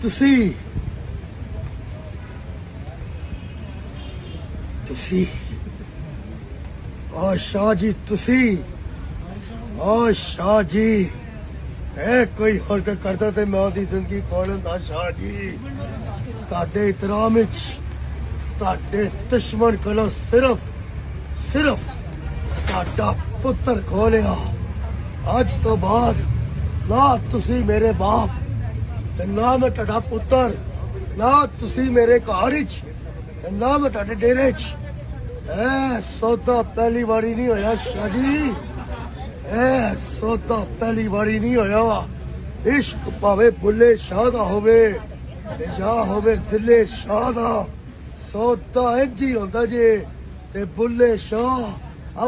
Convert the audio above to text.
ਤੁਸੀਂ शाह जी तुसी शाह जी है कोई होर के करदा ते मैं ओदी जिंदगी खोल हुंदा शाह जी ताडे इतराम विच ताडे दुश्मन कोलों सिर्फ ताडा पुत्र खोलिया अज तो बाद ना तुसी मेरे बाप ते ना मैं ताडा पुत्र ना तुसी मेरे घर विच ना मैं ताडे डेरे च सौदा पहली बारी नहीं होया शाह जी सौदा पहली बारी नहीं होया इश्क भावे बुल्ले शाह दा होवे जा होवे दिले शाह दा सौदा इंज ही होंदा जे ते बुल्ले शाह